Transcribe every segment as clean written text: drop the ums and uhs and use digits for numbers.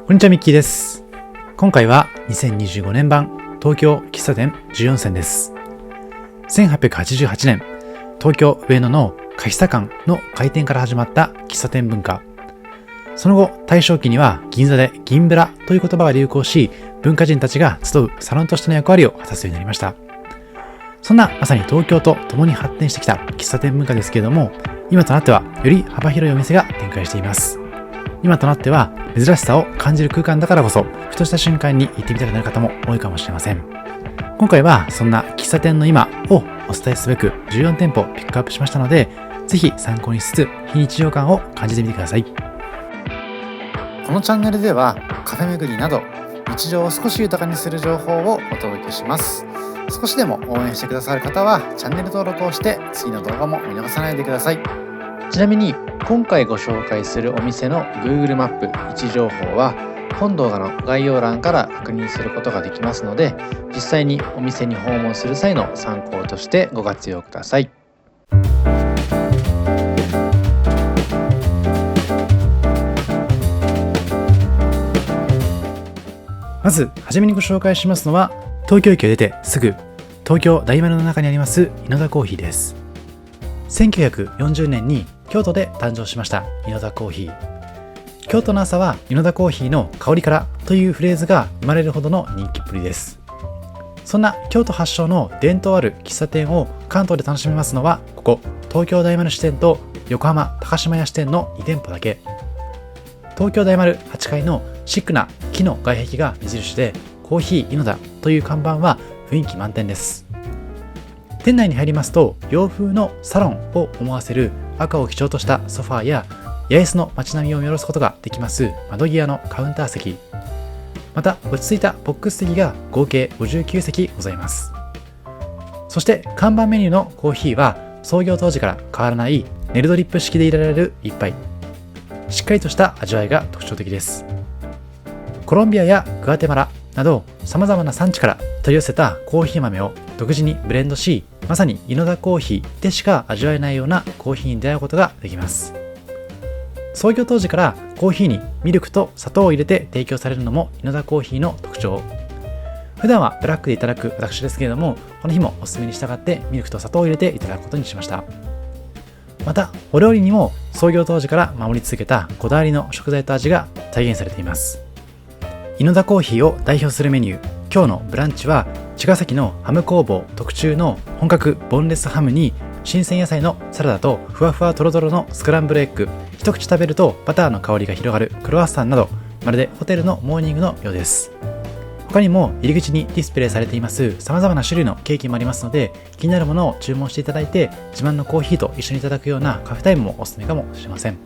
こんにちは、ミッキーです。今回は2025年版東京喫茶店14選です。1888年、東京上野の菓子館の開店から始まった喫茶店文化。その後、大正期には銀座で銀ブラという言葉が流行し、文化人たちが集うサロンとしての役割を果たすようになりました。そんなまさに東京と共に発展してきた喫茶店文化ですけれども、今となってはより幅広いお店が展開しています。今となっては珍しさを感じる空間だからこそ、ふとした瞬間に行ってみたくなる方も多いかもしれません。今回はそんな喫茶店の今をお伝えすべく14店舗ピックアップしましたので、ぜひ参考にしつつ非日常感を感じてみてください。このチャンネルではカフェ巡りなど日常を少し豊かにする情報をお届けします。少しでも応援してくださる方はチャンネル登録をして次の動画も見逃さないでください。ちなみに今回ご紹介するお店の Google マップ位置情報は本動画の概要欄から確認することができますので、実際にお店に訪問する際の参考としてご活用ください。まずはじめにご紹介しますのは、東京駅を出てすぐ東京大丸の中にあります稲田コーヒーです。1940年に京都で誕生しました稲田コーヒー。京都の朝は稲田コーヒーの香りからというフレーズが生まれるほどの人気っぷりです。そんな京都発祥の伝統ある喫茶店を関東で楽しめますのは、ここ東京大丸支店と横浜高島屋支店の2店舗だけ。東京大丸8階のシックな木の外壁が目印で、コーヒー稲田という看板は雰囲気満点です。店内に入りますと、洋風のサロンを思わせる赤を基調としたソファーや八重洲の街並みを見下ろすことができます窓際のカウンター席、また落ち着いたボックス席が合計59席ございます。そして看板メニューのコーヒーは創業当時から変わらないネルドリップ式で入れられる一杯。しっかりとした味わいが特徴的です。コロンビアやグアテマラなど様々な産地から取り寄せたコーヒー豆を独自にブレンドし、まさに稲田コーヒーでしか味わえないようなコーヒーに出会うことができます。創業当時からコーヒーにミルクと砂糖を入れて提供されるのも稲田コーヒーの特徴。普段はブラックでいただく私ですけれども、この日もおすすめに従ってミルクと砂糖を入れていただくことにしました。またお料理にも創業当時から守り続けたこだわりの食材と味が体現されています。稲田コーヒーを代表するメニュー、今日のブランチは茅ヶ崎のハム工房特注の本格ボンレスハムに新鮮野菜のサラダとふわふわとろとろのスクランブルエッグ、一口食べるとバターの香りが広がるクロワッサンなど、まるでホテルのモーニングのようです。他にも入り口にディスプレイされています様々な種類のケーキもありますので、気になるものを注文していただいて自慢のコーヒーと一緒にいただくようなカフェタイムもおすすめかもしれません。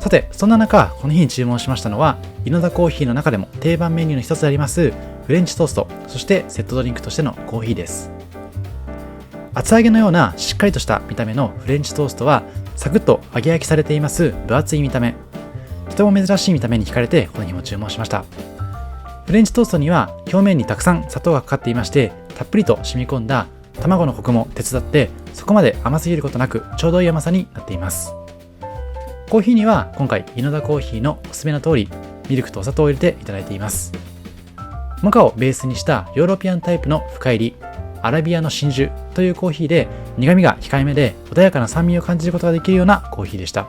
さて、そんな中この日に注文しましたのは、稲田コーヒーの中でも定番メニューの一つでありますフレンチトースト、そしてセットドリンクとしてのコーヒーです。厚揚げのようなしっかりとした見た目のフレンチトーストはサクッと揚げ焼きされています分厚い見た目、とても珍しい見た目に惹かれてこの日も注文しました。フレンチトーストには表面にたくさん砂糖がかかっていまして、たっぷりと染み込んだ卵のコクも手伝ってそこまで甘すぎることなくちょうどいい甘さになっています。コーヒーには今回稲田コーヒーのおすすめの通りミルクとお砂糖を入れていただいています。モカをベースにしたヨーロピアンタイプの深入りアラビアの真珠というコーヒーで、苦味が控えめで穏やかな酸味を感じることができるようなコーヒーでした。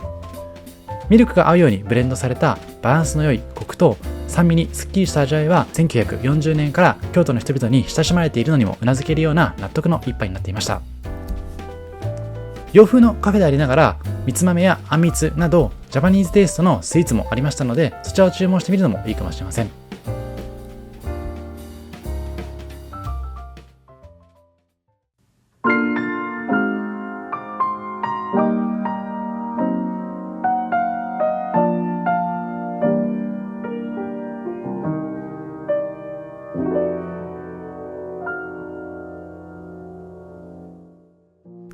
ミルクが合うようにブレンドされたバランスの良いコクと酸味にすっきりした味わいは、1940年から京都の人々に親しまれているのにもうなずけるような納得の一杯になっていました。洋風のカフェでありながらみつ豆やあんみつなどジャパニーズテイストのスイーツもありましたので、そちらを注文してみるのもいいかもしれません。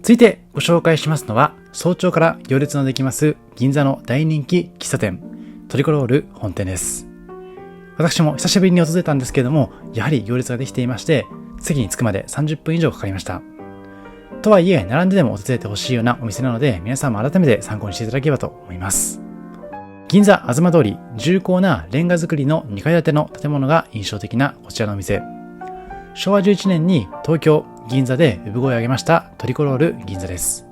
続いてご紹介しますのは、早朝から行列のできます銀座の大人気喫茶店トリコロール本店です。私も久しぶりに訪れたんですけれども、やはり行列ができていまして、席に着くまで30分以上かかりました。とはいえ、並んででも訪れてほしいようなお店なので、皆さんも改めて参考にしていただければと思います。銀座あずま通り、重厚なレンガ造りの2階建ての建物が印象的なこちらのお店。昭和11年に東京、銀座で産声を上げましたトリコロール銀座です。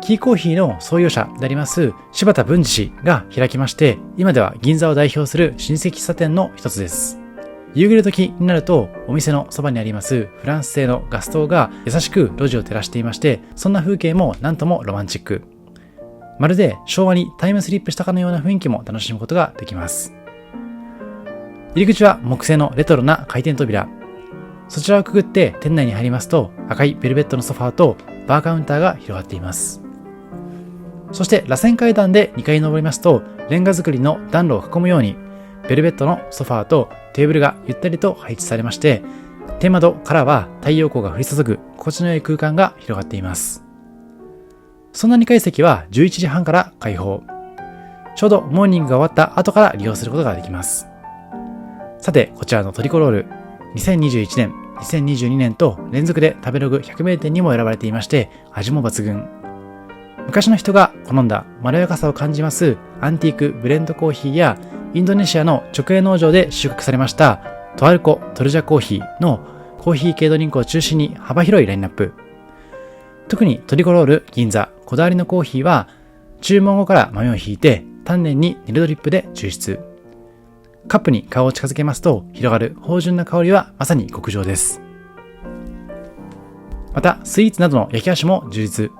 キーコーヒーの創業者であります柴田文治氏が開きまして、今では銀座を代表する老舗喫茶店の一つです。夕暮れ時になると、お店のそばにありますフランス製のガス灯が優しく路地を照らしていまして、そんな風景もなんともロマンチック。まるで昭和にタイムスリップしたかのような雰囲気も楽しむことができます。入り口は木製のレトロな回転扉。そちらをくぐって店内に入りますと、赤いベルベットのソファーとバーカウンターが広がっています。そして螺旋階段で2階に登りますと、レンガ造りの暖炉を囲むように、ベルベットのソファーとテーブルがゆったりと配置されまして、天窓からは太陽光が降り注ぐ心地の良い空間が広がっています。そんな2階席は11時半から開放。ちょうどモーニングが終わった後から利用することができます。さて、こちらのトリコロール、2021年、2022年と連続で食べログ100名店にも選ばれていまして、味も抜群。昔の人が好んだまろやかさを感じますアンティークブレンドコーヒーや、インドネシアの直営農場で収穫されましたトアルコ・トルジャコーヒーのコーヒー系ドリンクを中心に幅広いラインナップ。特にトリコロール銀座こだわりのコーヒーは、注文後から豆をひいて丹念にネルドリップで抽出。カップに顔を近づけますと広がる芳醇な香りはまさに極上です。またスイーツなどの焼き菓子も充実。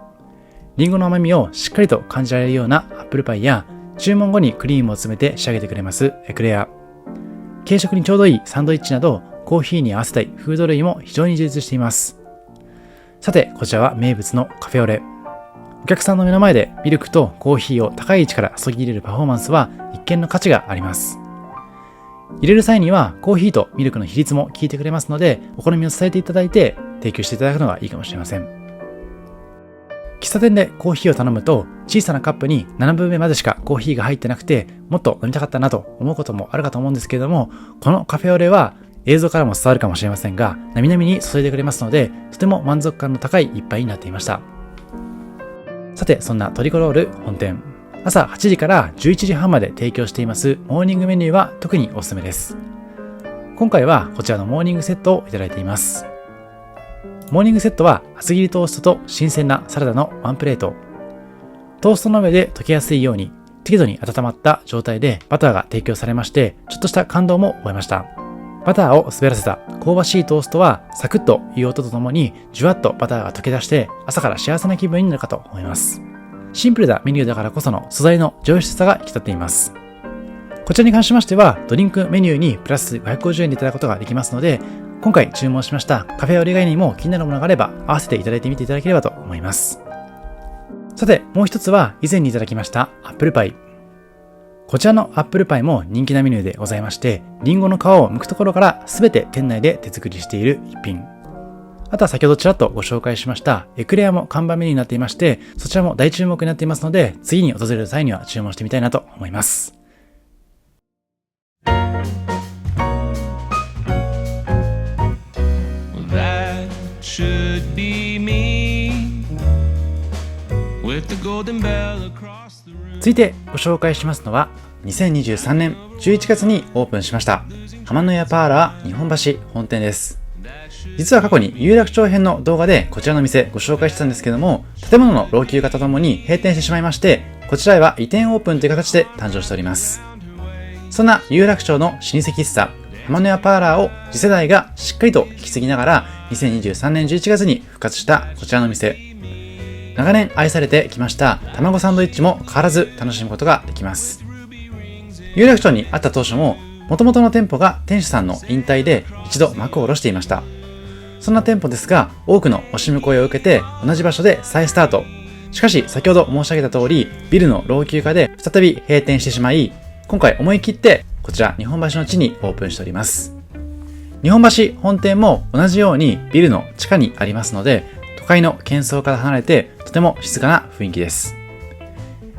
リンゴの甘みをしっかりと感じられるようなアップルパイや、注文後にクリームを詰めて仕上げてくれますエクレア。軽食にちょうどいいサンドイッチなど、コーヒーに合わせたいフード類も非常に充実しています。さて、こちらは名物のカフェオレ。お客さんの目の前でミルクとコーヒーを高い位置から注ぎ入れるパフォーマンスは一見の価値があります。入れる際にはコーヒーとミルクの比率も聞いてくれますので、お好みを伝えていただいて提供していただくのがいいかもしれません。喫茶店でコーヒーを頼むと、小さなカップに7分目までしかコーヒーが入ってなくて、もっと飲みたかったなと思うこともあるかと思うんですけれども、このカフェオレは映像からも伝わるかもしれませんが、なみなみに注いでくれますので、とても満足感の高い一杯になっていました。さて、そんなトリコロール本店、朝8時から11時半まで提供していますモーニングメニューは特におすすめです。今回はこちらのモーニングセットをいただいています。モーニングセットは厚切りトーストと新鮮なサラダのワンプレート。トーストの上で溶けやすいように適度に温まった状態でバターが提供されまして、ちょっとした感動も覚えました。バターを滑らせた香ばしいトーストはサクッという音とともにじゅわっとバターが溶け出して朝から幸せな気分になるかと思います。シンプルなメニューだからこその素材の上質さが引き立っています。こちらに関しましてはドリンクメニューにプラス550円でいただくことができますので、今回注文しましたカフェオレ以外にも気になるものがあれば合わせていただいてみていただければと思います。さて、もう一つは以前にいただきましたアップルパイ。こちらのアップルパイも人気なメニューでございまして、リンゴの皮を剥くところから全て店内で手作りしている一品。あとは先ほどちらっとご紹介しましたエクレアも看板メニューになっていまして、そちらも大注目になっていますので、次に訪れる際には注文してみたいなと思います。続いてご紹介しますのは、2023年11月にオープンしました浜の屋パーラー日本橋本店です。実は過去に有楽町編の動画でこちらの店ご紹介してたんですけども、建物の老朽化とともに閉店してしまいまして、こちらへは移転オープンという形で誕生しております。そんな有楽町の老舗喫茶浜の屋パーラーを次世代がしっかりと引き継ぎながら2023年11月に復活したこちらの店。長年愛されてきました卵サンドイッチも変わらず楽しむことができます。有楽町にあった当初も元々の店舗が店主さんの引退で一度幕を下ろしていました。そんな店舗ですが、多くの惜しむ声を受けて同じ場所で再スタート。しかし先ほど申し上げた通り、ビルの老朽化で再び閉店してしまい、今回思い切ってこちら日本橋の地にオープンしております。日本橋本店も同じようにビルの地下にありますので、都会の喧騒から離れてとても静かな雰囲気です。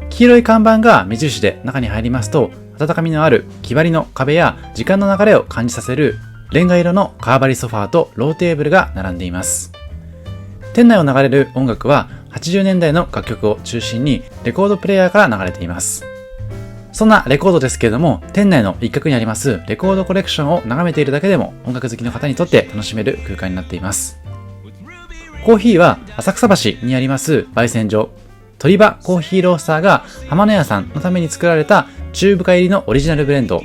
黄色い看板が目印で中に入りますと、温かみのある木張りの壁や時間の流れを感じさせるレンガ色の革張りソファーとローテーブルが並んでいます。店内を流れる音楽は80年代の楽曲を中心にレコードプレイヤーから流れています。そんなレコードですけれども、店内の一角にありますレコードコレクションを眺めているだけでも音楽好きの方にとって楽しめる空間になっています。コーヒーは浅草橋にあります焙煎所、鳥羽コーヒーロースターが浜野屋さんのために作られた中深入りのオリジナルブレンド。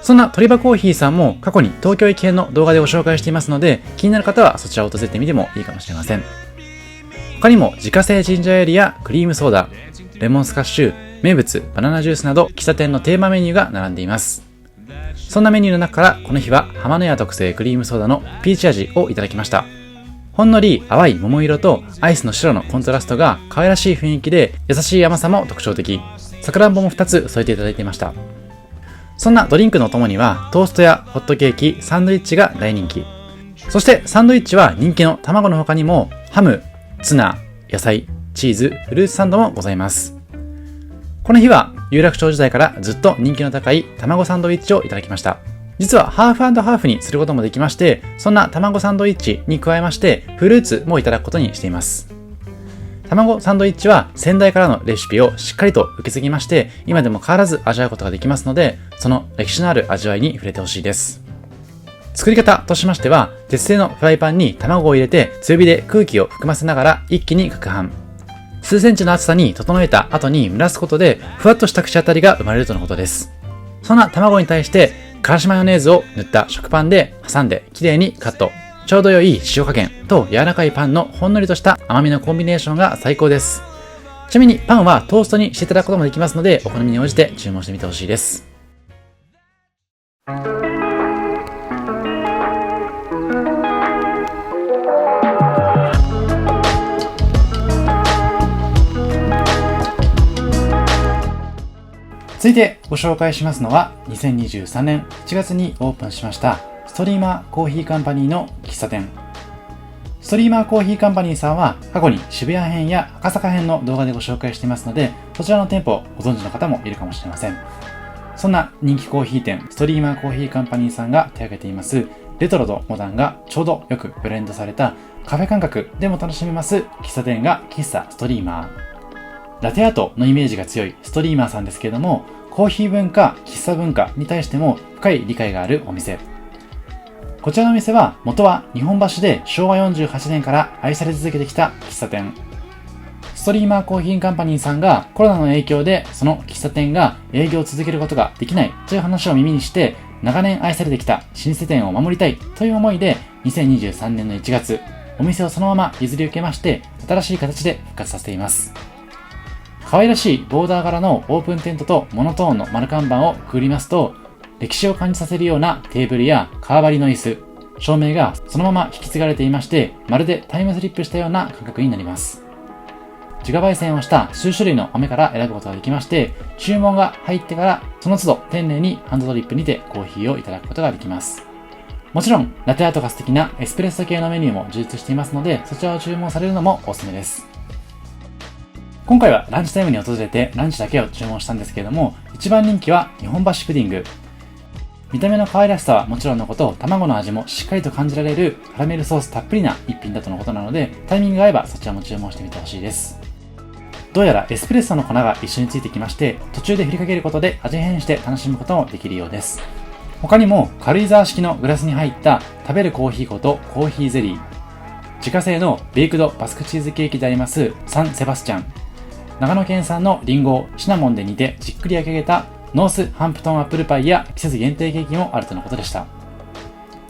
そんな鳥羽コーヒーさんも過去に東京駅編の動画でご紹介していますので、気になる方はそちらを訪れてみてもいいかもしれません。他にも自家製ジンジャーエールやクリームソーダ、レモンスカッシュ、名物バナナジュースなど喫茶店の定番メニューが並んでいます。そんなメニューの中からこの日は浜野屋特製クリームソーダのピーチ味をいただきました。ほんのり淡い桃色とアイスの白のコントラストが可愛らしい雰囲気で優しい甘さも特徴的。さくらんぼも2つ添えていただいていました。そんなドリンクのお供にはトーストやホットケーキ、サンドイッチが大人気。そしてサンドイッチは人気の卵の他にもハム、ツナ、野菜、チーズ、フルーツサンドもございます。この日は有楽町時代からずっと人気の高い卵サンドイッチをいただきました。実はハーフ&ハーフにすることもできまして、そんな卵サンドイッチに加えましてフルーツもいただくことにしています。卵サンドイッチは先代からのレシピをしっかりと受け継ぎまして、今でも変わらず味わうことができますので、その歴史のある味わいに触れてほしいです。作り方としましては、鉄製のフライパンに卵を入れて強火で空気を含ませながら一気に攪拌。数センチの厚さに整えた後に蒸らすことでふわっとした口当たりが生まれるとのことです。そんな卵に対してからしマヨネーズを塗った食パンで挟んできれいにカット。ちょうど良い塩加減と柔らかいパンのほんのりとした甘みのコンビネーションが最高です。ちなみにパンはトーストにしていただくこともできますので、お好みに応じて注文してみてほしいです。続いてご紹介しますのは、2023年1月にオープンしましたストリーマーコーヒーカンパニーの喫茶店。ストリーマーコーヒーカンパニーさんは過去に渋谷編や赤坂編の動画でご紹介していますので、そちらの店舗をご存知の方もいるかもしれません。そんな人気コーヒー店ストリーマーコーヒーカンパニーさんが手掛けていますレトロとモダンがちょうどよくブレンドされたカフェ感覚でも楽しめます喫茶店が喫茶ストリーマー。ラテアートのイメージが強いストリーマーさんですけれども、コーヒー文化、喫茶文化に対しても深い理解があるお店。こちらのお店は元は日本橋で昭和48年から愛され続けてきた喫茶店。ストリーマーコーヒーカンパニーさんがコロナの影響でその喫茶店が営業を続けることができないという話を耳にして、長年愛されてきた老舗店を守りたいという思いで2023年の1月、お店をそのまま譲り受けまして新しい形で復活させています。可愛らしいボーダー柄のオープンテントとモノトーンの丸看板をくぐりますと、歴史を感じさせるようなテーブルや革張りの椅子、照明がそのまま引き継がれていまして、まるでタイムスリップしたような感覚になります。自家焙煎をした数種類の豆から選ぶことができまして、注文が入ってからその都度丁寧にハンドドリップにてコーヒーをいただくことができます。もちろんラテアートが素敵なエスプレッソ系のメニューも充実していますので、そちらを注文されるのもおすすめです。今回はランチタイムに訪れてランチだけを注文したんですけれども、一番人気は日本橋プディング。見た目の可愛らしさはもちろんのこと、卵の味もしっかりと感じられるカラメルソースたっぷりな一品だとのことなので、タイミングが合えばそちらも注文してみてほしいです。どうやらエスプレッソの粉が一緒についてきまして、途中で振りかけることで味変して楽しむこともできるようです。他にも軽井沢式のグラスに入った食べるコーヒー粉とコーヒーゼリー、自家製のベイクドバスクチーズケーキでありますサンセバスチャン、長野県産のリンゴをシナモンで煮てじっくり焼き上げたノースハンプトンアップルパイや季節限定ケーキもあるとのことでした。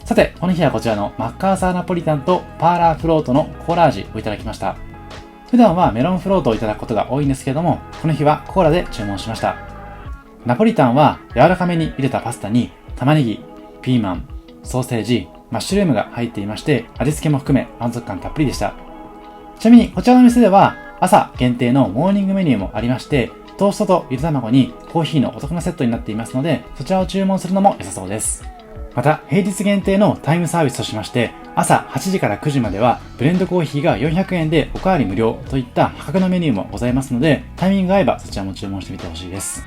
さて、この日はこちらのマッカーサーナポリタンとパーラーフロートのコーラ味をいただきました。普段はメロンフロートをいただくことが多いんですけれども、この日はコーラで注文しました。ナポリタンは柔らかめに茹でたパスタに玉ねぎ、ピーマン、ソーセージ、マッシュルームが入っていまして、味付けも含め満足感たっぷりでした。ちなみにこちらの店では朝限定のモーニングメニューもありまして、トーストとゆで卵にコーヒーのお得なセットになっていますので、そちらを注文するのも良さそうです。また平日限定のタイムサービスとしまして、朝8時から9時まではブレンドコーヒーが400円でおかわり無料といった破格のメニューもございますので、タイミングが合えばそちらも注文してみてほしいです。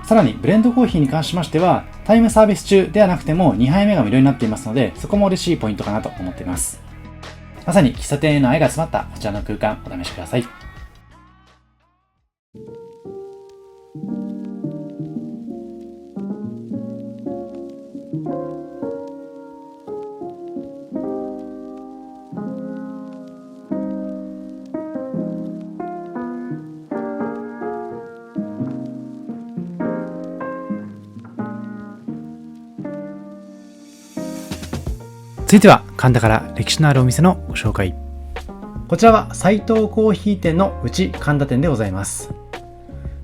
さらにブレンドコーヒーに関しましては、タイムサービス中ではなくても2杯目が無料になっていますので、そこも嬉しいポイントかなと思っています。まさに喫茶店への愛が詰まったこちらの空間、お試しください。続いては神田から歴史のあるお店のご紹介。こちらは斉藤コーヒー店のうち神田店でございます。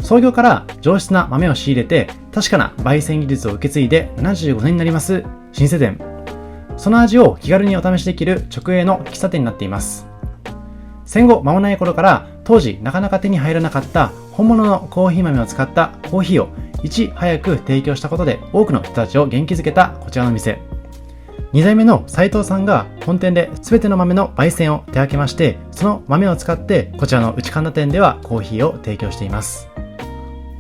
創業から上質な豆を仕入れて確かな焙煎技術を受け継いで75年になります老舗店。その味を気軽にお試しできる直営の喫茶店になっています。戦後間もない頃から当時なかなか手に入らなかった本物のコーヒー豆を使ったコーヒーをいち早く提供したことで多くの人たちを元気づけたこちらの店。2代目の斉藤さんが本店で全ての豆の焙煎を手掛けまして、その豆を使ってこちらのうち神田店ではコーヒーを提供しています。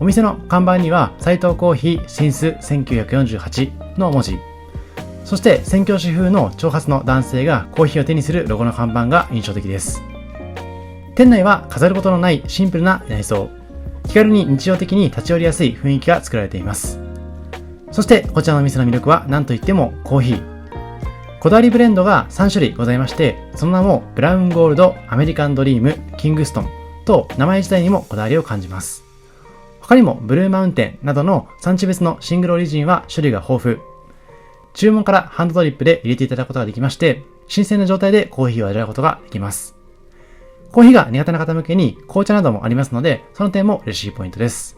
お店の看板には斉藤コーヒー進出1948の文字、そして宣教師風の長髪の男性がコーヒーを手にするロゴの看板が印象的です。店内は飾ることのないシンプルな内装、気軽に日常的に立ち寄りやすい雰囲気が作られています。そしてこちらのお店の魅力は何といってもコーヒー。こだわりブレンドが3種類ございまして、その名もブラウンゴールド、アメリカンドリーム、キングストンと名前自体にもこだわりを感じます。他にもブルーマウンテンなどの産地別のシングルオリジンは種類が豊富。注文からハンドドリップで入れていただくことができまして、新鮮な状態でコーヒーを味わうことができます。コーヒーが苦手な方向けに紅茶などもありますので、その点も嬉しいポイントです。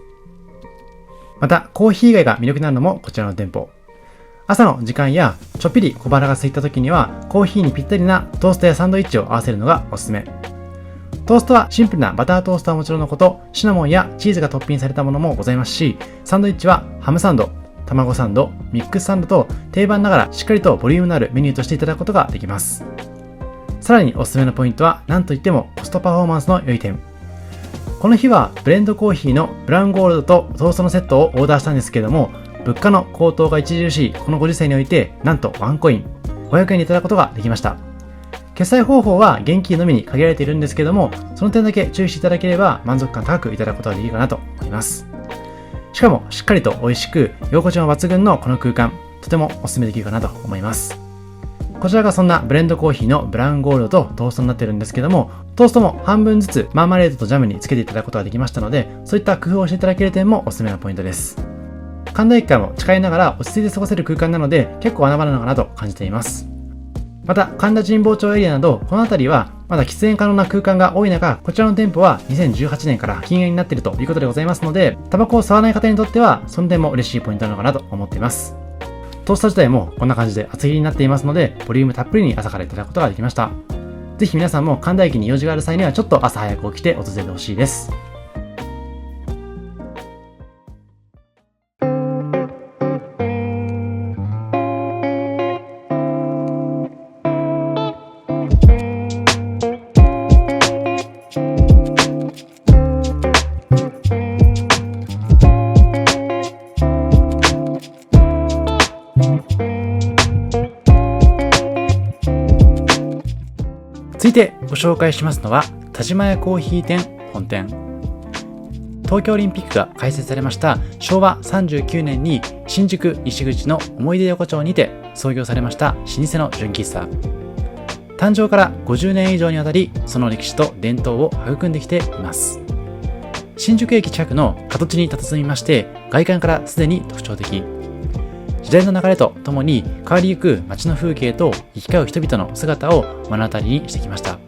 また、コーヒー以外が魅力になるのもこちらの店舗。朝の時間やちょっぴり小腹が空いた時にはコーヒーにぴったりなトーストやサンドイッチを合わせるのがおすすめ。トーストはシンプルなバタートーストはもちろんのこと、シナモンやチーズがトッピングされたものもございますし、サンドイッチはハムサンド、卵サンド、ミックスサンドと定番ながらしっかりとボリュームのあるメニューとしていただくことができます。さらにおすすめのポイントは何といってもコストパフォーマンスの良い点。この日はブレンドコーヒーのブラウンゴールドとトーストのセットをオーダーしたんですけれども、物価の高騰が著しいこのご時世において、なんとワンコイン500円でいただくことができました。決済方法は現金のみに限られているんですけども、その点だけ注意していただければ満足感高くいただくことができるかなと思います。しかもしっかりと美味しく居心地も抜群のこの空間、とてもお勧めできるかなと思います。こちらがそんなブレンドコーヒーのブラウンゴールドとトーストになっているんですけども、トーストも半分ずつマーマレードとジャムにつけていただくことができましたので、そういった工夫をしていただける点もおすすめのポイントです。神田駅からも近いながら落ち着いて過ごせる空間なので、結構穴場なのかなと感じています。また神田神保町エリアなどこの辺りはまだ喫煙可能な空間が多い中、こちらの店舗は2018年から禁煙になっているということでございますので、タバコを吸わない方にとってはその点も嬉しいポイントなのかなと思っています。トースト自体もこんな感じで厚切りになっていますので、ボリュームたっぷりに朝からいただくことができました。ぜひ皆さんも神田駅に用事がある際にはちょっと朝早く起きて訪れてほしいです。続いてご紹介しますのは田島屋コーヒー店本店。東京オリンピックが開設されました昭和39年に新宿西口の思い出横丁にて創業されました老舗の純喫茶。誕生から50年以上にわたりその歴史と伝統を育んできています。新宿駅近くの角地に佇みまして、外観からすでに特徴的。時代の流れとともに変わりゆく街の風景と行き交う人々の姿を目の当たりにしてきました。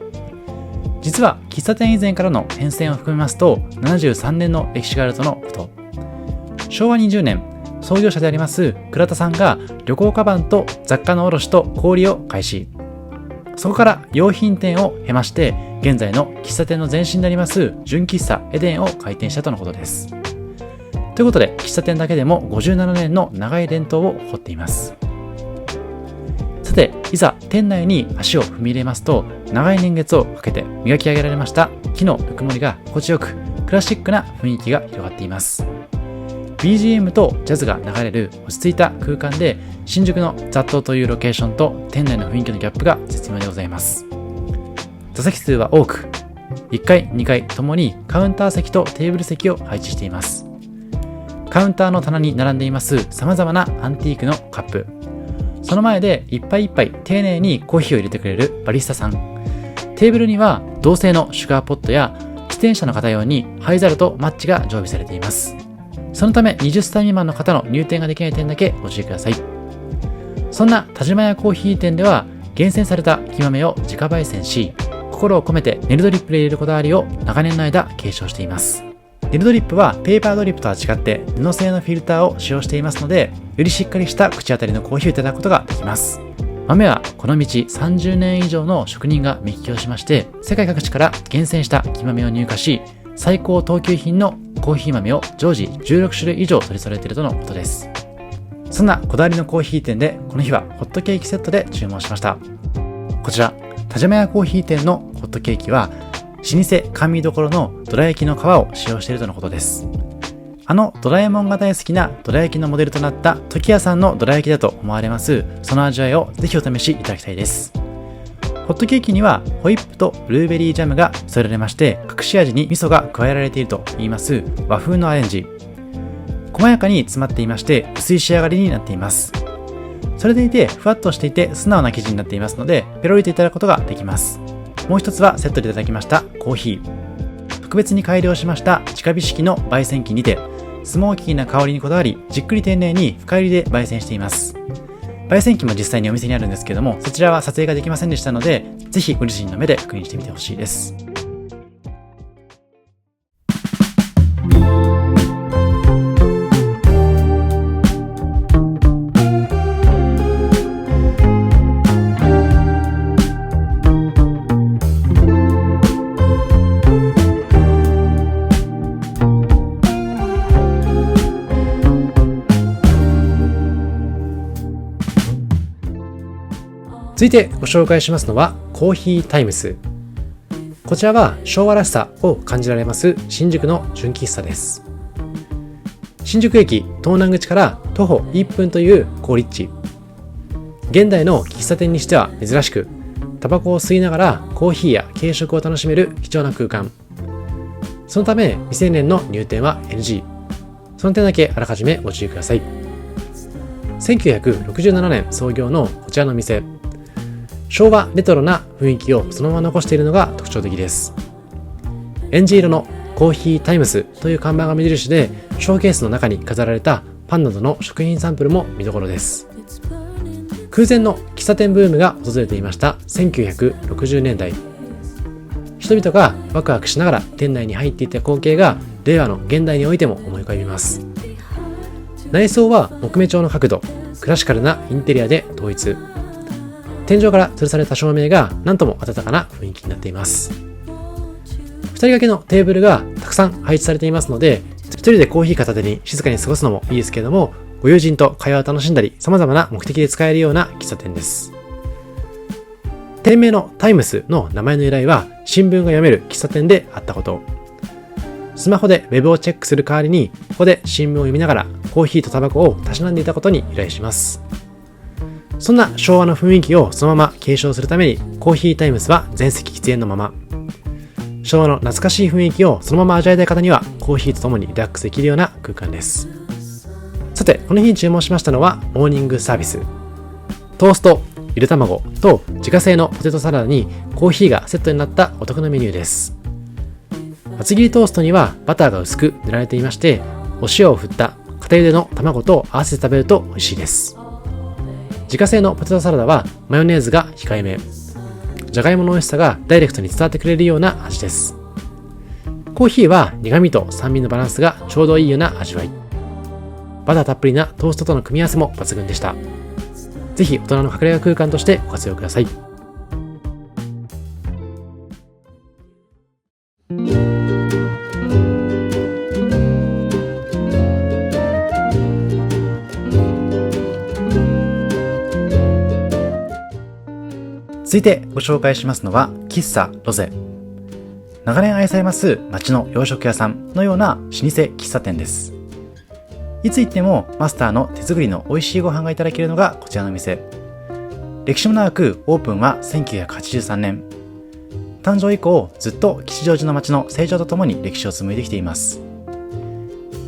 実は喫茶店以前からの変遷を含めますと73年の歴史があるとのこと。昭和20年、創業者であります倉田さんが旅行カバンと雑貨の卸と小売を開始。そこから洋品店を経まして現在の喫茶店の前身であります純喫茶エデンを開店したとのことです。ということで喫茶店だけでも57年の長い伝統を誇っています。さて、いざ店内に足を踏み入れますと、長い年月をかけて磨き上げられました木のぬくもりが心地よく、クラシックな雰囲気が広がっています。 BGM とジャズが流れる落ち着いた空間で、新宿の雑踏というロケーションと店内の雰囲気のギャップが絶妙でございます。座席数は多く、1階2階ともにカウンター席とテーブル席を配置しています。カウンターの棚に並んでいます様々なアンティークのカップ、その前で一杯一杯丁寧にコーヒーを入れてくれるバリスタさん、テーブルには銅製のシュガーポットや自転車の方用に灰皿とマッチが常備されています。そのため20歳未満の方の入店ができない点だけご注意ください。そそんな田島屋コーヒー店では厳選された木豆を自家焙煎し、心を込めてネルドリップで入れるこだわりを長年の間継承しています。ネルドリップはペーパードリップとは違って布製のフィルターを使用していますので、よりしっかりした口当たりのコーヒーをいただくことができます。豆はこの道30年以上の職人が目利きをしまして、世界各地から厳選した木豆を入荷し、最高等級品のコーヒー豆を常時16種類以上取り揃えているとのことです。そんなこだわりのコーヒー店でこの日はホットケーキセットで注文しました。こちら田島屋コーヒー店のホットケーキは老舗甘味どころのどら焼きの皮を使用しているとのことです。ドラえもんが大好きなどら焼きのモデルとなった時屋さんのどら焼きだと思われます。その味わいをぜひお試しいただきたいです。ホットケーキにはホイップとブルーベリージャムが添えられまして、隠し味に味噌が加えられているといいます和風のアレンジ。細やかに詰まっていまして薄い仕上がりになっています。それでいてふわっとしていて素直な生地になっていますので、ペロリといただくことができます。もう一つはセットでいただきましたコーヒー。特別に改良しました直火式の焙煎機にて、スモーキーな香りにこだわり、じっくり丁寧に深煎りで焙煎しています。焙煎機も実際にお店にあるんですけども、そちらは撮影ができませんでしたので、ぜひご自身の目で確認してみてほしいです。続いてご紹介しますのはコーヒータイムス。こちらは昭和らしさを感じられます新宿の純喫茶です。新宿駅東南口から徒歩1分という好立地。現代の喫茶店にしては珍しく、タバコを吸いながらコーヒーや軽食を楽しめる貴重な空間。そのため未成年の入店は NG。その点だけあらかじめご注意ください。1967年創業のこちらの店。昭和レトロな雰囲気をそのまま残しているのが特徴的です。エンジ色のコーヒータイムスという看板が目印で、ショーケースの中に飾られたパンなどの食品サンプルも見どころです。空前の喫茶店ブームが訪れていました1960年代。人々がワクワクしながら店内に入っていった光景が令和の現代においても思い浮かびます。内装は木目調の角度、クラシカルなインテリアで統一。天井から吊るされた照明が何とも温かな雰囲気になっています。2人掛けのテーブルがたくさん配置されていますので、1人でコーヒー片手に静かに過ごすのもいいですけれども、ご友人と会話を楽しんだり様々な目的で使えるような喫茶店です。店名のタイムスの名前の由来は、新聞が読める喫茶店であったこと。スマホでウェブをチェックする代わりに、ここで新聞を読みながらコーヒーとタバコをたしなんでいたことに由来します。そんな昭和の雰囲気をそのまま継承するために、コーヒータイムスは全席喫煙のまま。昭和の懐かしい雰囲気をそのまま味わいたい方には、コーヒーとともにリラックスできるような空間です。さて、この日に注文しましたのはモーニングサービス。トースト、ゆで卵と自家製のポテトサラダにコーヒーがセットになったお得なメニューです。厚切りトーストにはバターが薄く塗られていまして、お塩を振った片茹での卵と合わせて食べると美味しいです。自家製のポテトサラダはマヨネーズが控えめ。じゃがいもの美味しさがダイレクトに伝わってくれるような味です。コーヒーは苦味と酸味のバランスがちょうどいいような味わい。バターたっぷりなトーストとの組み合わせも抜群でした。ぜひ大人の隠れ家空間としてご活用ください。続いてご紹介しますのは喫茶ロゼ。長年愛されます町の洋食屋さんのような老舗喫茶店です。いつ行ってもマスターの手作りの美味しいご飯がいただけるのがこちらの店。歴史も長くオープンは1983年。誕生以降ずっと吉祥寺の町の成長とともに歴史を紡いできています。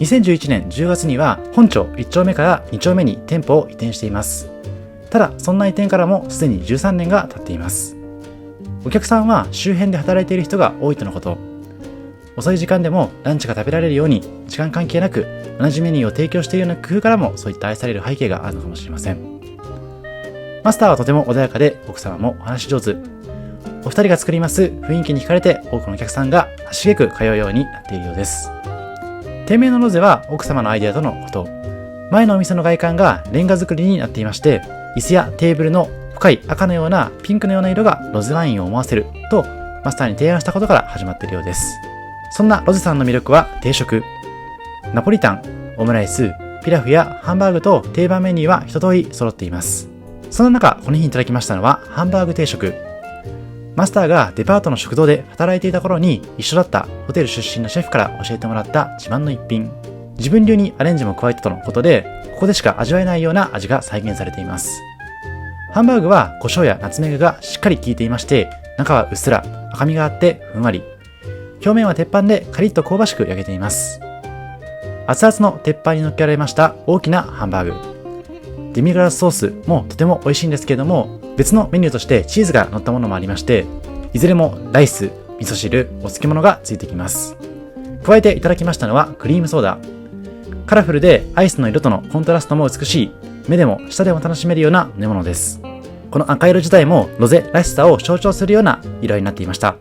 2011年10月には本町1丁目から2丁目に店舗を移転しています。ただそんな移転からもすでに13年が経っています。お客さんは周辺で働いている人が多いとのこと。遅い時間でもランチが食べられるように時間関係なく同じメニューを提供しているような工夫からもそういった愛される背景があるのかもしれません。マスターはとても穏やかで、奥様もお話し上手。お二人が作ります雰囲気に惹かれて、多くのお客さんが足しげく通うようになっているようです。店名のロゼは奥様のアイデアとのこと。前のお店の外観がレンガ造りになっていまして、椅子やテーブルの深い赤のようなピンクのような色がロゼワインを思わせるとマスターに提案したことから始まっているようです。そんなロゼさんの魅力は定食。ナポリタン、オムライス、ピラフやハンバーグと定番メニューは一通り揃っています。その中、この日いただきましたのはハンバーグ定食。マスターがデパートの食堂で働いていた頃に一緒だったホテル出身のシェフから教えてもらった自慢の一品。自分流にアレンジも加えたとのことで、ここでしか味わえないような味が再現されています。ハンバーグは胡椒やナツメグがしっかり効いていまして、中はうっすら赤みがあってふんわり。表面は鉄板でカリッと香ばしく焼けています。熱々の鉄板に乗っけられました大きなハンバーグ。デミグラスソースもとても美味しいんですけれども、別のメニューとしてチーズが乗ったものもありまして、いずれもライス、味噌汁、お漬物がついてきます。加えていただきましたのはクリームソーダ。カラフルでアイスの色とのコントラストも美しい、目でも舌でも楽しめるような飲み物です。この赤色自体もロゼらしさを象徴するような色になっていました。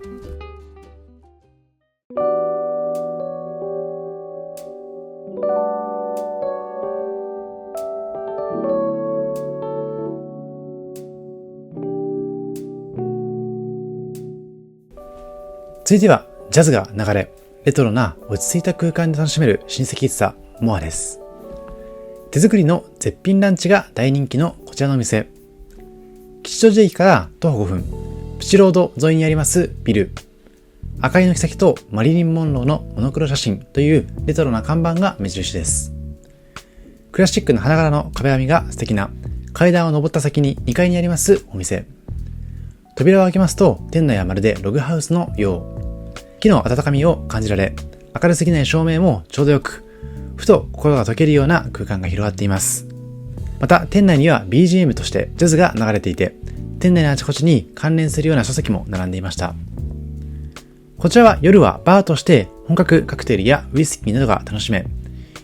続いてはジャズが流れ、レトロな落ち着いた空間で楽しめる親戚喫茶モアです。手作りの絶品ランチが大人気のこちらのお店。吉祥寺駅から徒歩5分、プチロード沿いにありますビル。赤い軒先とマリリン・モンローのモノクロ写真というレトロな看板が目印です。クラシックな花柄の壁紙が素敵な階段を登った先に2階にありますお店。扉を開けますと店内はまるでログハウスのよう。木の温かみを感じられ、明るすぎない照明もちょうどよく、ふと心が溶けるような空間が広がっています。また店内には BGM としてジャズが流れていて、店内のあちこちに関連するような書籍も並んでいました。こちらは夜はバーとして本格カクテルやウイスキーなどが楽しめ、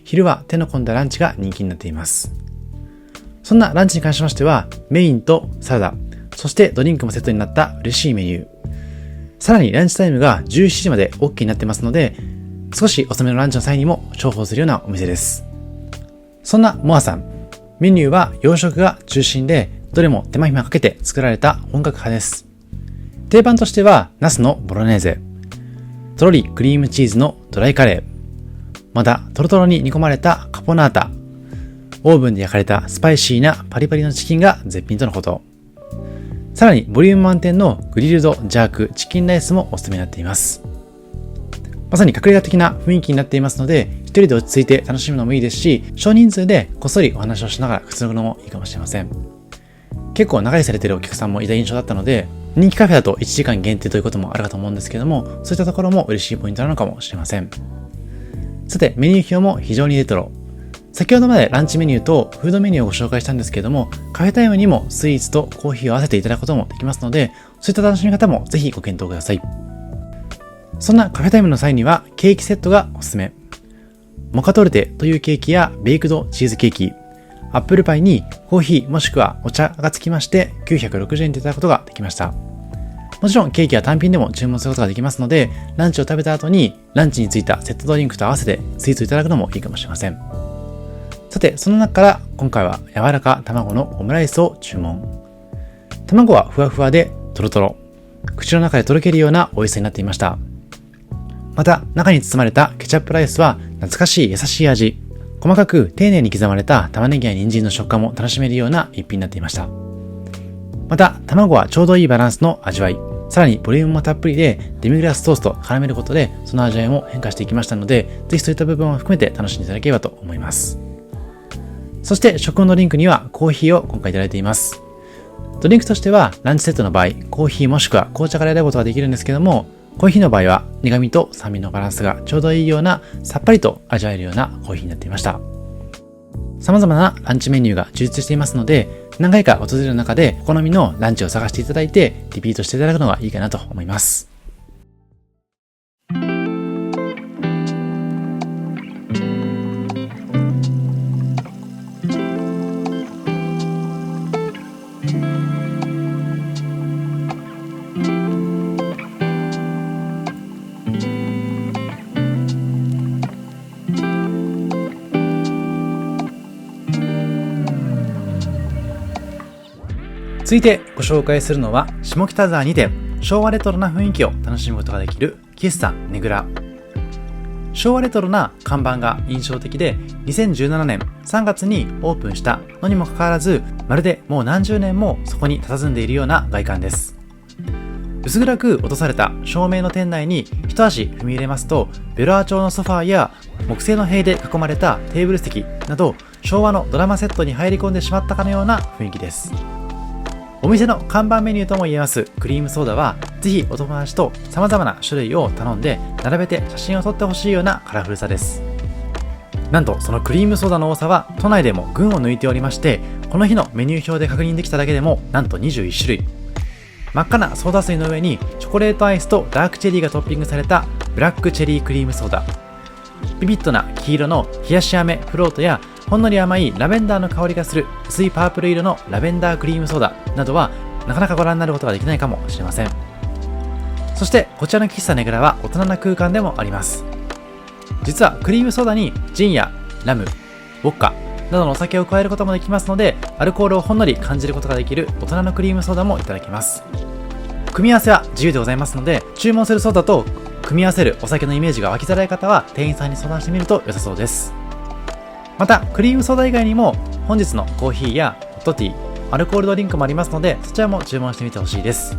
昼は手の込んだランチが人気になっています。そんなランチに関しましては、メインとサラダ、そしてドリンクもセットになった嬉しいメニュー。さらにランチタイムが17時まで OK になってますので、少し遅めのランチの際にも重宝するようなお店です。そんなモアさん、メニューは洋食が中心で、どれも手間暇かけて作られた本格派です。定番としては、ナスのボロネーゼ、とろりクリームチーズのドライカレー、またトロトロに煮込まれたカポナータ、オーブンで焼かれたスパイシーなパリパリのチキンが絶品とのこと。さらにボリューム満点のグリルドジャークチキンライスもおすすめになっています。まさに隠れ家的な雰囲気になっていますので、一人で落ち着いて楽しむのもいいですし、少人数でこっそりお話をしながらくつろぐのもいいかもしれません。結構長居されているお客さんもいた印象だったので、人気カフェだと1時間限定ということもあるかと思うんですけども、そういったところも嬉しいポイントなのかもしれません。さて、メニュー表も非常にレトロ。先ほどまでランチメニューとフードメニューをご紹介したんですけれども、カフェタイムにもスイーツとコーヒーを合わせていただくこともできますので、そういった楽しみ方もぜひご検討ください。そんなカフェタイムの際にはケーキセットがおすすめ。モカトルテというケーキやベイクドチーズケーキ、アップルパイにコーヒーもしくはお茶がつきまして960円でいただくことができました。もちろんケーキは単品でも注文することができますので、ランチを食べた後にランチについたセットドリンクと合わせてスイーツをいただくのもいいかもしれません。さて、その中から今回は柔らか卵のオムライスを注文。卵はふわふわでトロトロ。口の中でとろけるような美味しさになっていました。また、中に包まれたケチャップライスは懐かしい優しい味。細かく丁寧に刻まれた玉ねぎや人参の食感も楽しめるような一品になっていました。また、卵はちょうどいいバランスの味わい。さらにボリュームもたっぷりでデミグラスソースと絡めることでその味わいも変化していきましたので、ぜひそういった部分を含めて楽しんでいただければと思います。そして食後のドリンクにはコーヒーを今回いただいています。ドリンクとしてはランチセットの場合、コーヒーもしくは紅茶から選ぶことができるんですけども、コーヒーの場合は苦味と酸味のバランスがちょうどいいようなさっぱりと味わえるようなコーヒーになっていました。様々なランチメニューが充実していますので、何回か訪れる中でお好みのランチを探していただいてリピートしていただくのがいいかなと思います。続いてご紹介するのは、下北沢にて昭和レトロな雰囲気を楽しむことができる喫茶ねぐら。昭和レトロな看板が印象的で、2017年3月にオープンしたのにもかかわらず、まるでもう何十年もそこに佇んでいるような外観です。薄暗く落とされた照明の店内に一足踏み入れますと、ベロア調のソファーや木製の塀で囲まれたテーブル席など、昭和のドラマセットに入り込んでしまったかのような雰囲気です。お店の看板メニューとも言えますクリームソーダは、ぜひお友達と様々な種類を頼んで並べて写真を撮ってほしいようなカラフルさです。なんとそのクリームソーダの多さは都内でも群を抜いておりまして、この日のメニュー表で確認できただけでもなんと21種類。真っ赤なソーダ水の上にチョコレートアイスとダークチェリーがトッピングされたブラックチェリークリームソーダ、ビビッドな黄色の冷やし飴フロートやほんのり甘いラベンダーの香りがする薄いパープル色のラベンダークリームソーダなどは、なかなかご覧になることができないかもしれません。そしてこちらの喫茶ねぐらは大人な空間でもあります。実はクリームソーダにジンやラム、ウォッカなどのお酒を加えることもできますので、アルコールをほんのり感じることができる大人のクリームソーダもいただけます。組み合わせは自由でございますので、注文するソーダと組み合わせるお酒のイメージが湧きづらい方は店員さんに相談してみると良さそうです。またクリームソーダ以外にも本日のコーヒーやホットティー、アルコールドリンクもありますので、そちらも注文してみてほしいです。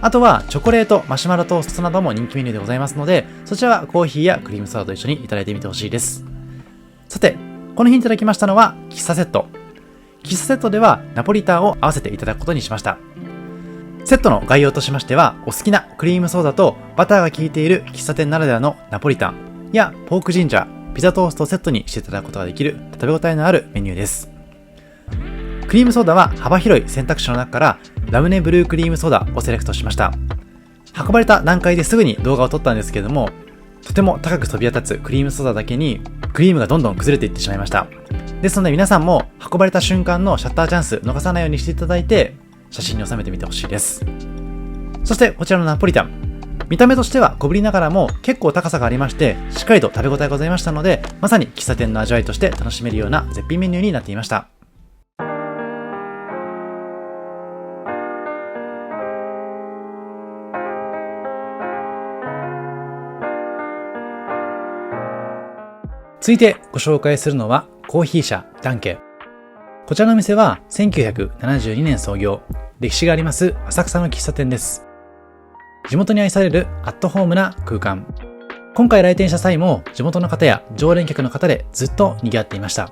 あとはチョコレートマシュマロトーストなども人気メニューでございますので、そちらはコーヒーやクリームソーダと一緒にいただいてみてほしいです。さて、この日いただきましたのは喫茶セット。喫茶セットではナポリタンを合わせていただくことにしました。セットの概要としましては、お好きなクリームソーダとバターが効いている喫茶店ならではのナポリタンやポークジンジャー、ピザトーストをセットにしていただくことができる食べ応えのあるメニューです。クリームソーダは幅広い選択肢の中からラムネブルークリームソーダをセレクトしました。運ばれた段階ですぐに動画を撮ったんですけれども、とても高く飛び立つクリームソーダだけにクリームがどんどん崩れていってしまいました。ですので皆さんも運ばれた瞬間のシャッターチャンス逃さないようにしていただいて、写真に収めてみてほしいです。そしてこちらのナポリタン、見た目としては小ぶりながらも結構高さがありまして、しっかりと食べ応えがございましたので、まさに喫茶店の味わいとして楽しめるような絶品メニューになっていました。続いてご紹介するのはコーヒー社ダンケ。こちらのお店は1972年創業、歴史があります浅草の喫茶店です。地元に愛されるアットホームな空間。今回来店した際も地元の方や常連客の方でずっと賑わっていました。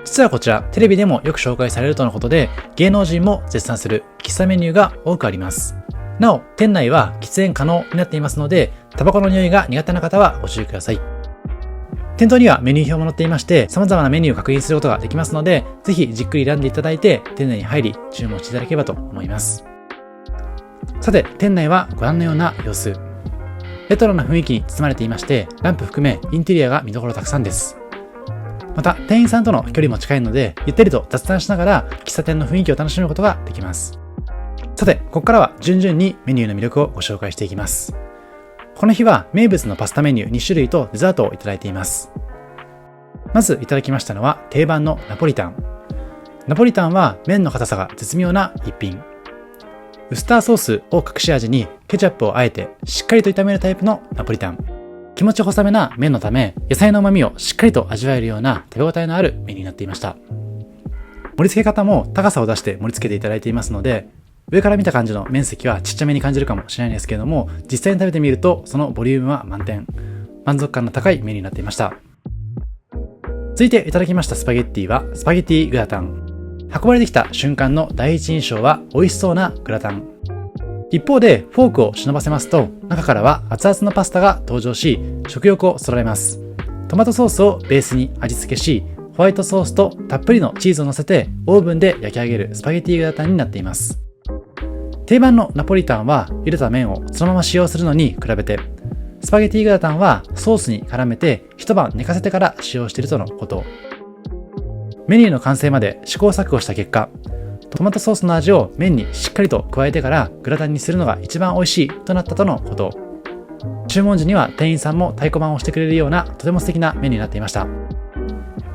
実はこちらテレビでもよく紹介されるとのことで、芸能人も絶賛する喫茶メニューが多くあります。なお店内は喫煙可能になっていますので、タバコの匂いが苦手な方はご注意ください。店頭にはメニュー表も載っていまして、様々なメニューを確認することができますので、ぜひじっくり選んでいただいて店内に入り注文していただければと思います。さて、店内はご覧のような様子。レトロな雰囲気に包まれていまして、ランプ含めインテリアが見どころたくさんです。また店員さんとの距離も近いので、ゆったりと雑談しながら喫茶店の雰囲気を楽しむことができます。さて、ここからは順々にメニューの魅力をご紹介していきます。この日は名物のパスタメニュー2種類とデザートをいただいています。まずいただきましたのは定番のナポリタン。ナポリタンは麺の硬さが絶妙な一品。ウスターソースを隠し味にケチャップをあえてしっかりと炒めるタイプのナポリタン。気持ち細めな麺のため、野菜の旨味をしっかりと味わえるような食べ応えのあるメニューになっていました。盛り付け方も高さを出して盛り付けていただいていますので、上から見た感じの面積はちっちゃめに感じるかもしれないんですけれども、実際に食べてみるとそのボリュームは満点。満足感の高いメニューになっていました。続いていただきましたスパゲッティはスパゲッティグラタン。運ばれてきた瞬間の第一印象は美味しそうなグラタン。一方でフォークを忍ばせますと、中からは熱々のパスタが登場し、食欲をそそられます。トマトソースをベースに味付けし、ホワイトソースとたっぷりのチーズを乗せてオーブンで焼き上げるスパゲッティグラタンになっています。定番のナポリタンは茹でた麺をそのまま使用するのに比べて、スパゲティグラタンはソースに絡めて一晩寝かせてから使用しているとのこと。メニューの完成まで試行錯誤した結果、トマトソースの味を麺にしっかりと加えてからグラタンにするのが一番美味しいとなったとのこと。注文時には店員さんも太鼓判をしてくれるようなとても素敵なメニューになっていました。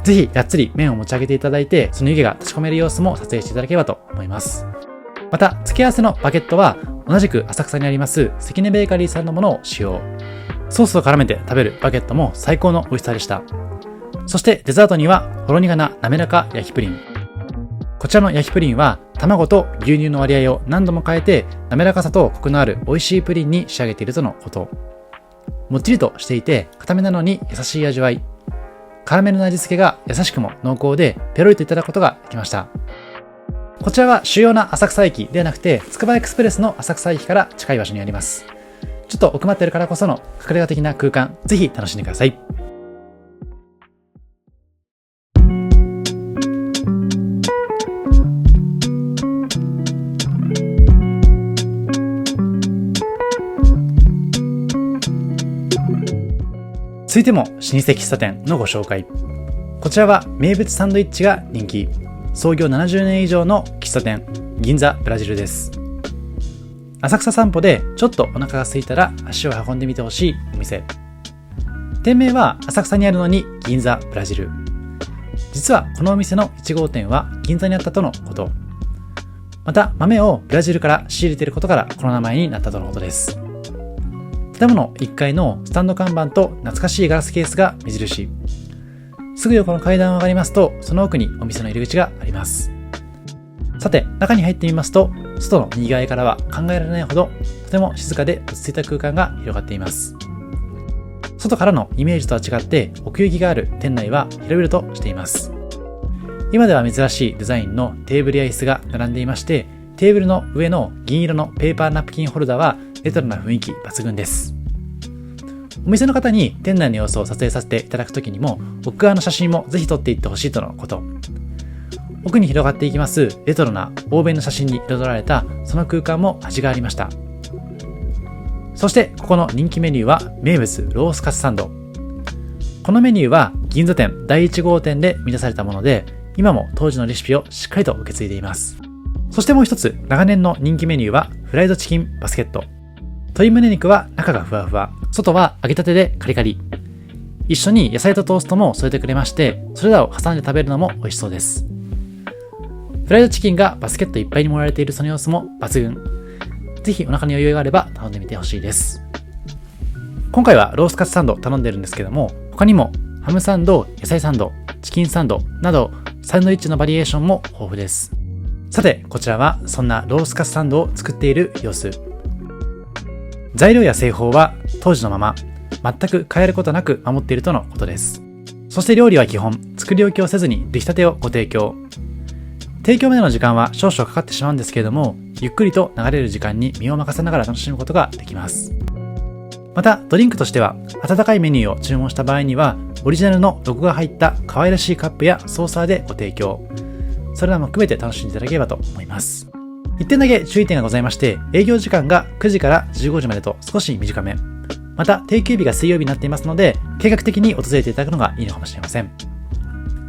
ぜひがっつり麺を持ち上げていただいて、その湯気が立ち込める様子も撮影していただければと思います。また、付け合わせのバゲットは、同じく浅草にあります関根ベーカリーさんのものを使用。ソースを絡めて食べるバゲットも最高の美味しさでした。そしてデザートには、ほろ苦な滑らか焼きプリン。こちらの焼きプリンは、卵と牛乳の割合を何度も変えて、滑らかさとコクのある美味しいプリンに仕上げているとのこと。もっちりとしていて、固めなのに優しい味わい。カラメルの味付けが優しくも濃厚で、ペロリといただくことができました。こちらは主要な浅草駅ではなくて、つくばエクスプレスの浅草駅から近い場所にあります。ちょっと奥まっているからこその隠れ家的な空間、ぜひ楽しんでください。続いても老舗喫茶店のご紹介。こちらは名物サンドイッチが人気、創業70年以上の喫茶店、銀座ブラジルです。浅草散歩でちょっとお腹が空いたら足を運んでみてほしいお店。店名は浅草にあるのに銀座ブラジル。実はこのお店の1号店は銀座にあったとのこと。また豆をブラジルから仕入れていることからこの名前になったとのことです。建物1階のスタンド看板と懐かしいガラスケースが目印。すぐ横の階段を上がりますと、その奥にお店の入り口があります。さて、中に入ってみますと、外の賑わいからは考えられないほど、とても静かで落ち着いた空間が広がっています。外からのイメージとは違って奥行きがある店内は広々としています。今では珍しいデザインのテーブルや椅子が並んでいまして、テーブルの上の銀色のペーパーナプキンホルダーはレトロな雰囲気抜群です。お店の方に店内の様子を撮影させていただくときにも、奥側の写真もぜひ撮っていってほしいとのこと。奥に広がっていきますレトロな欧米の写真に彩られたその空間も味がありました。そしてここの人気メニューは名物ロースカツサンド。このメニューは銀座店第1号店で生み出されたもので、今も当時のレシピをしっかりと受け継いでいます。そしてもう一つ長年の人気メニューはフライドチキンバスケット。鶏胸肉は中がふわふわ、外は揚げたてでカリカリ。一緒に野菜とトーストも添えてくれまして、それらを挟んで食べるのも美味しそうです。フライドチキンがバスケットいっぱいに盛られているその様子も抜群。ぜひお腹に余裕があれば頼んでみてほしいです。今回はロースカツサンド頼んでるんですけども、他にもハムサンド、野菜サンド、チキンサンドなどサンドイッチのバリエーションも豊富です。さて、こちらはそんなロースカツサンドを作っている様子。材料や製法は当時のまま、全く変えることなく守っているとのことです。そして料理は基本、作り置きをせずに出来たてをご提供。提供までの時間は少々かかってしまうんですけれども、ゆっくりと流れる時間に身を任せながら楽しむことができます。また、ドリンクとしては、温かいメニューを注文した場合には、オリジナルのロゴが入った可愛らしいカップやソーサーでご提供。それらも含めて楽しんでいただければと思います。1点だけ注意点がございまして、営業時間が9時から15時までと少し短め。また、定休日が水曜日になっていますので、計画的に訪れていただくのがいいのかもしれません。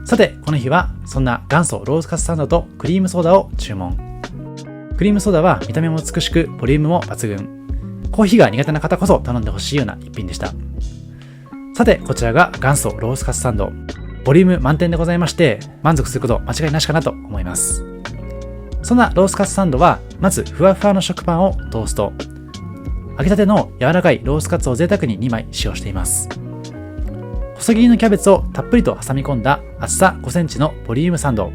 さて、この日は、そんな元祖ロースカツサンドとクリームソーダを注文。クリームソーダは見た目も美しく、ボリュームも抜群。コーヒーが苦手な方こそ頼んでほしいような一品でした。さて、こちらが元祖ロースカツサンド。ボリューム満点でございまして、満足すること間違いなしかなと思います。そんなロースカツサンドは、まずふわふわの食パンをトースト。揚げたての柔らかいロースカツを贅沢に2枚使用しています。細切りのキャベツをたっぷりと挟み込んだ厚さ5センチのボリュームサンド。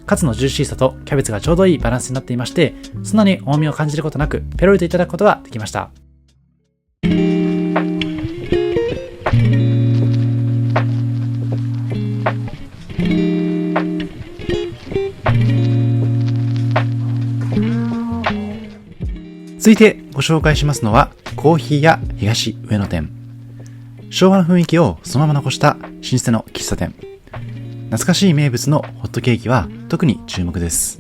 カツのジューシーさとキャベツがちょうどいいバランスになっていまして、そんなに重みを感じることなくペロリといただくことができました。続いてご紹介しますのはコーヒー屋東上野店。昭和の雰囲気をそのまま残した老舗の喫茶店。懐かしい名物のホットケーキは特に注目です。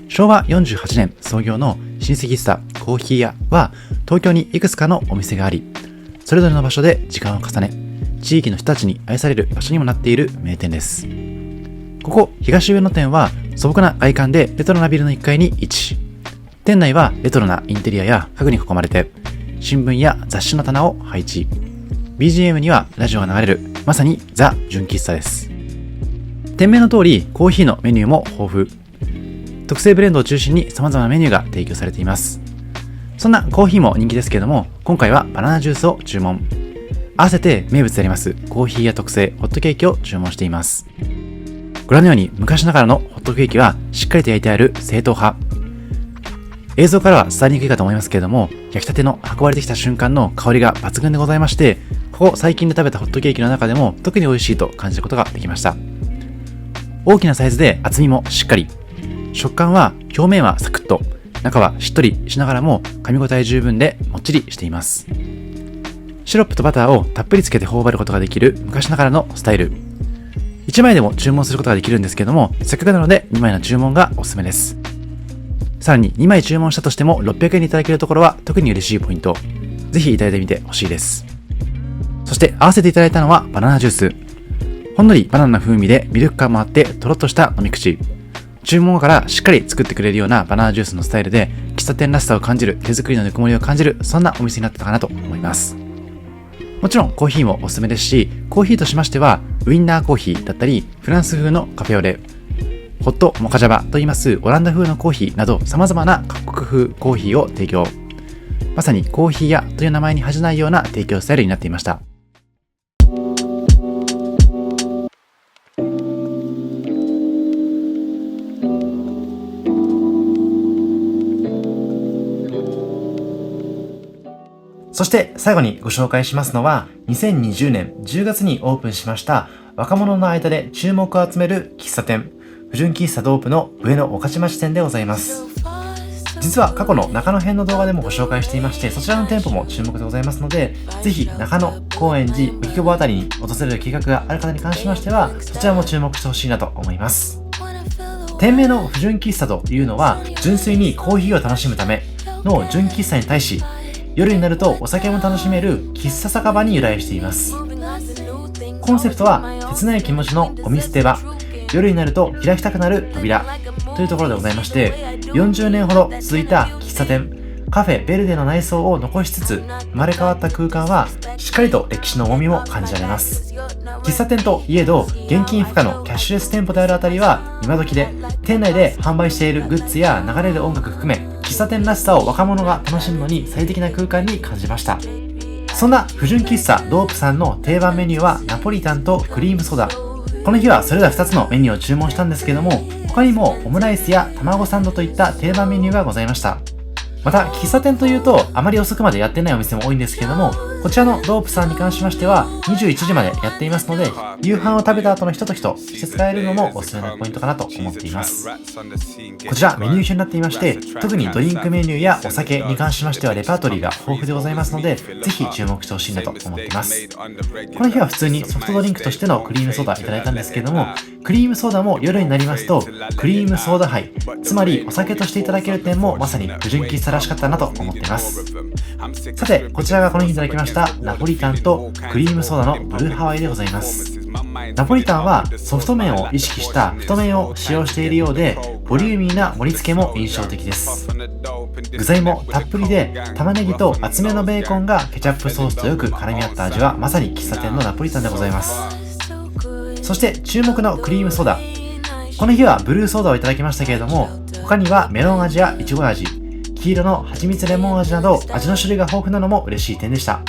昭和48年創業の老舗喫茶コーヒー屋は東京にいくつかのお店があり、それぞれの場所で時間を重ね、地域の人たちに愛される場所にもなっている名店です。ここ東上野店は素朴な外観でレトロなビルの1階に位置。店内はレトロなインテリアや家具に囲まれて、新聞や雑誌の棚を配置。BGM にはラジオが流れるまさにザ純喫茶です。店名の通りコーヒーのメニューも豊富。特製ブレンドを中心に様々なメニューが提供されています。そんなコーヒーも人気ですけれども、今回はバナナジュースを注文。合わせて名物でありますコーヒーや特製ホットケーキを注文しています。ご覧のように昔ながらのホットケーキはしっかりと焼いてある正統派。映像からは伝わりにくいかと思いますけれども、焼きたての運ばれてきた瞬間の香りが抜群でございまして、ここ最近で食べたホットケーキの中でも特に美味しいと感じることができました。大きなサイズで厚みもしっかり。食感は表面はサクッと、中はしっとりしながらも噛み応え十分でもっちりしています。シロップとバターをたっぷりつけて頬張ることができる昔ながらのスタイル。1枚でも注文することができるんですけども、せっかくなので2枚の注文がおすすめです。さらに2枚注文したとしても600円でいただけるところは特に嬉しいポイント。ぜひいただいてみてほしいです。そして合わせていただいたのはバナナジュース。ほんのりバナナの風味でミルク感もあってとろっとした飲み口。注文後からしっかり作ってくれるようなバナナジュースのスタイルで喫茶店らしさを感じる、手作りのぬくもりを感じる、そんなお店になってたかなと思います。もちろんコーヒーもおすすめですし、コーヒーとしましてはウインナーコーヒーだったりフランス風のカフェオレ、ホットモカジャバといいますオランダ風のコーヒーなど様々な各国風コーヒーを提供。まさにコーヒー屋という名前に恥じないような提供スタイルになっていました。そして最後にご紹介しますのは、2020年10月にオープンしました若者の間で注目を集める喫茶店、不純喫茶ドープの上野御徒町店でございます。実は過去の中野編の動画でもご紹介していまして、そちらの店舗も注目でございますので、ぜひ中野、高円寺、荻窪あたりに訪れる計画がある方に関しましては、そちらも注目してほしいなと思います。店名の不純喫茶というのは、純粋にコーヒーを楽しむための純喫茶に対し、夜になるとお酒も楽しめる喫茶酒場に由来しています。コンセプトは切ない気持ちのゴミ捨て場、夜になると開きたくなる扉というところでございまして、40年ほど続いた喫茶店カフェベルデの内装を残しつつ生まれ変わった空間はしっかりと歴史の重みも感じられます。喫茶店といえど現金不可のキャッシュレス店舗であるあたりは今時で、店内で販売しているグッズや流れる音楽含め喫茶店らしさを若者が楽しむのに最適な空間に感じました。そんな不純喫茶ドープさんの定番メニューはナポリタンとクリームソーダ。この日はそれら2つのメニューを注文したんですけども、他にもオムライスや卵サンドといった定番メニューがございました。また喫茶店というとあまり遅くまでやってないお店も多いんですけども、こちらのドープさんに関しましては21時までやっていますので、夕飯を食べた後のひとときとして使えるのもおすすめのポイントかなと思っています。こちらメニュー表になっていまして、特にドリンクメニューやお酒に関しましてはレパートリーが豊富でございますので、ぜひ注目してほしいなと思っています。この日は普通にソフトドリンクとしてのクリームソーダいただいたんですけども、クリームソーダも夜になりますとクリームソーダ杯、つまりお酒としていただける点もまさに不純喫茶らしかったなと思っています。さてこちらがこの日いただきましたナポリタンとクリームソーダのブルーハワイでございます。ナポリタンはソフト麺を意識した太麺を使用しているようで、ボリューミーな盛り付けも印象的です。具材もたっぷりで、玉ねぎと厚めのベーコンがケチャップソースとよく絡み合った味はまさに喫茶店のナポリタンでございます。そして注目のクリームソーダ、この日はブルーソーダをいただきましたけれども、他にはメロン味やイチゴ味、黄色の蜂蜜レモン味など味の種類が豊富なのも嬉しい点でした。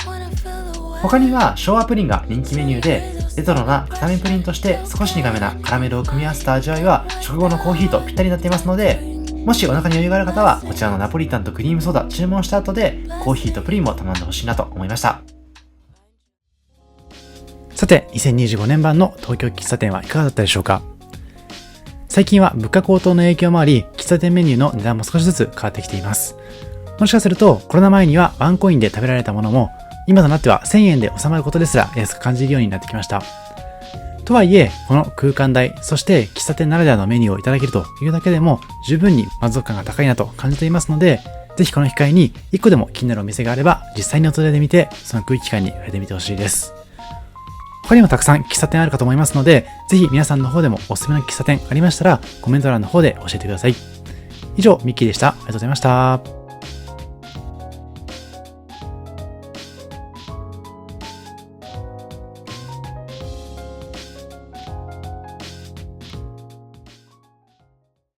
他には昭和プリンが人気メニューで、レトロな固めプリンとして少し苦めなカラメルを組み合わせた味わいは食後のコーヒーとぴったりになっていますので、もしお腹に余裕がある方はこちらのナポリタンとクリームソーダ注文した後でコーヒーとプリンも頼んでほしいなと思いました。さて2025年版の東京喫茶店はいかがだったでしょうか。最近は物価高騰の影響もあり、喫茶店メニューの値段も少しずつ変わってきています。もしかするとコロナ前にはワンコインで食べられたものも、今となっては1000円で収まることですら安く感じるようになってきました。とはいえ、この空間代、そして喫茶店ならではのメニューをいただけるというだけでも十分に満足感が高いなと感じていますので、ぜひこの機会に1個でも気になるお店があれば実際に訪れてみて、その空気感に触れてみてほしいです。他にもたくさん喫茶店あるかと思いますので、ぜひ皆さんの方でもおすすめの喫茶店ありましたらコメント欄の方で教えてください。以上、ミッキーでした。ありがとうございました。